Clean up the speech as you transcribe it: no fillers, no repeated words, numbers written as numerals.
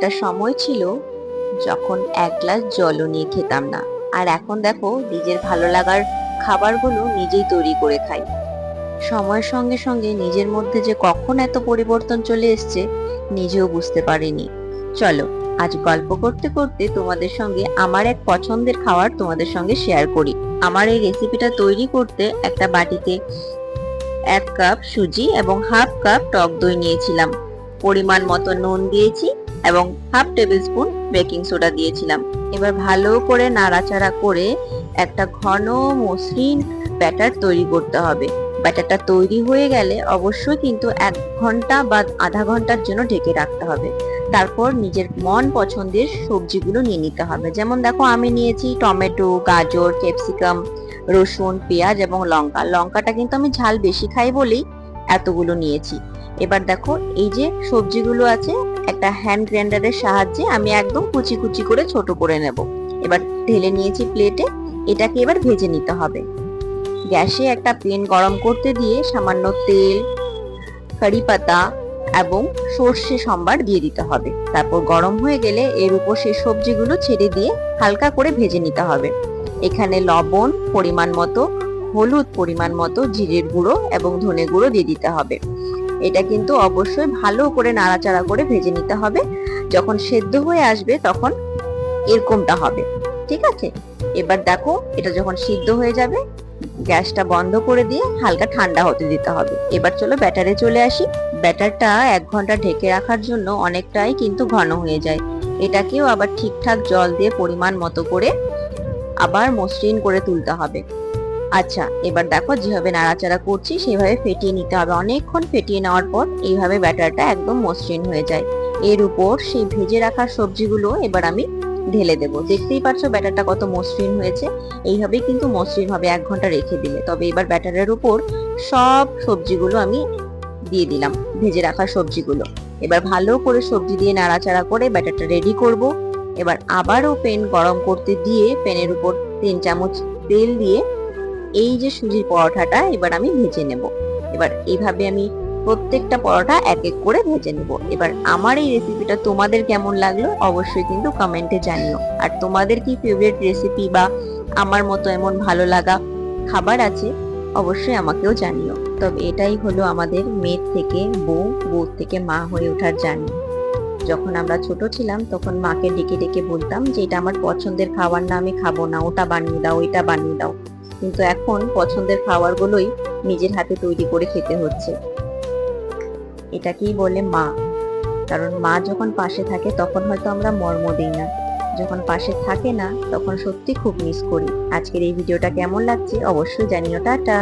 একটা সময় ছিল যখন এক গ্লাস জলও নিয়ে খেতাম না, আর এখন দেখো নিজের ভালো লাগার খাবারগুলো নিজেই তৈরি করে খাই। সময়ের সঙ্গে সঙ্গে নিজের মধ্যে যে কখন এত পরিবর্তন চলে এসছে নিজেও বুঝতে পারিনি। চলো, আজ গল্প করতে করতে তোমাদের সঙ্গে আমার এক পছন্দের খাবার তোমাদের সঙ্গে শেয়ার করি। আমার এই রেসিপিটা তৈরি করতে একটা বাটিতে 1 কাপ সুজি এবং হাফ কাপ টক দই নিয়েছিলাম। পরিমাণ মতো নুন দিয়েছি এবং half table spoon baking soda দিয়েছিলাম। এবার ভালো করে নাড়াচাড়া করে একটা ঘন মসৃণ ব্যাটার তৈরি করতে হবে। ব্যাটারটা তৈরি হয়ে গেলে অবশ্যই কিন্তু 1 ঘন্টা বা আধা ঘন্টার জন্য ঢেকে রাখতে হবে। তারপর নিজের মন পছন্দের সবজিগুলো নিয়ে নিতে হবে। যেমন দেখো, আমি নিয়েছি টমেটো, গাজর, ক্যাপসিকাম, রসুন, পেঁয়াজ এবং লঙ্কা। লঙ্কাটা কিন্তু আমি ঝাল বেশি খাই বলেই এতগুলো নিয়েছি। এবার দেখো, এই যে সবজিগুলো আছে, একটা হ্যান্ড গ্রাইন্ডারের সাহায্যে আমি একদম কুচি কুচি করে ছোট করে নেব। এবার ঢেলে নিয়েছি প্লেটে। এটাকে এবার ভেজে নিতে হবে। গ্যাসে একটা প্যান গরম করতে দিয়ে সামান্য তেল, কারি পাতা এবং সর্ষে সম্বার দিয়ে দিতে হবে। তারপর গরম হয়ে গেলে এর উপর সেই সবজিগুলো ছেড়ে দিয়ে হালকা করে ভেজে নিতে হবে। এখানে লবণ পরিমাণ মতো, হলুদ পরিমাণ মতো, জিরের গুঁড়ো এবং ধনে গুঁড়ো দিয়ে দিতে হবে। এটা কিন্তু অবশ্যই ভালো করে নাড়াচাড়া করে ভেজে নিতে হবে। যখন সেদ্ধ হয়ে আসবে তখন এরকমটা হবে। ঠিক আছে? এবার দেখো, এটা যখন সিদ্ধ হয়ে যাবে গ্যাসটা বন্ধ করে দিয়ে হালকা ঠান্ডা হতে দিতে হবে। এবার চলো ব্যাটারে চলে আসি। ব্যাটারটা 1 ঘন্টা ঢেকে রাখার জন্য অনেকটাই কিন্তু ঘন হয়ে যায়। এটাকেও আবার ঠিকঠাক জল দিয়ে পরিমাণ মতো করে আবার মসৃণ করে তুলতে হবে। আচ্ছা, এবার দেখো যেভাবে নাড়াচাড়া করছি সেভাবে ফেটিয়ে নিতে হবে। অনেকক্ষণ ফেটিয়ে নেওয়ার পর এইভাবে ব্যাটারটা একদম মসৃণ হয়ে যায়। এর উপর সেই ভেজে রাখা সবজিগুলো এবার আমি ঢেলে দেবো। দেখতেই পাচ্ছ ব্যাটারটা কত মসৃণ হয়েছে। এইভাবেই কিন্তু মসৃণ হবে 1 ঘন্টা রেখে দিলে। তবে এবার ব্যাটারের উপর সব সবজিগুলো আমি দিয়ে দিলাম, ভেজে রাখা সবজিগুলো। এবার ভালো করে সবজি দিয়ে নাড়াচাড়া করে ব্যাটারটা রেডি করব। এবার আবারও প্যান গরম করতে দিয়ে প্যানের উপর 3 চামচ তেল দিয়ে এই যে সুজির পরোটাটা এবার আমি ভেজে নেব। এবার এইভাবে আমি প্রত্যেকটা পরোটা এক এক করে ভেজে নেব। এবার আমার এই রেসিপিটা তোমাদের কেমন লাগলো অবশ্যই কিন্তু কমেন্টে জানিও। আর তোমাদের কি ফেভারিট রেসিপি বা আমার মতো এমন ভালো লাগা খাবার আছে অবশ্যই আমাকেও জানিও। তবে এটাই হলো আমাদের মেয়ে থেকে বউ, বউ থেকে মা হয়ে ওঠার জার্নি। যখন আমরা ছোট ছিলাম তখন মাকে ডেকে ডেকে বলতাম যে এটা আমার পছন্দের খাবার না, আমি খাবো না, ওটা বানিয়ে দাও, এটা বানিয়ে দাও। কিন্তু এখন পছন্দের খাবারগুলোই নিজের হাতে তৈরি করে খেতে হচ্ছে। এটাকেই বলে মা। কারণ মা যখন পাশে থাকে তখন হয়তো আমরা মর্ম দিই না, যখন পাশে থাকে না তখন সত্যি খুব মিস করি। আজকের এই ভিডিওটা কেমন লাগছে অবশ্যই জানিও। টাটা।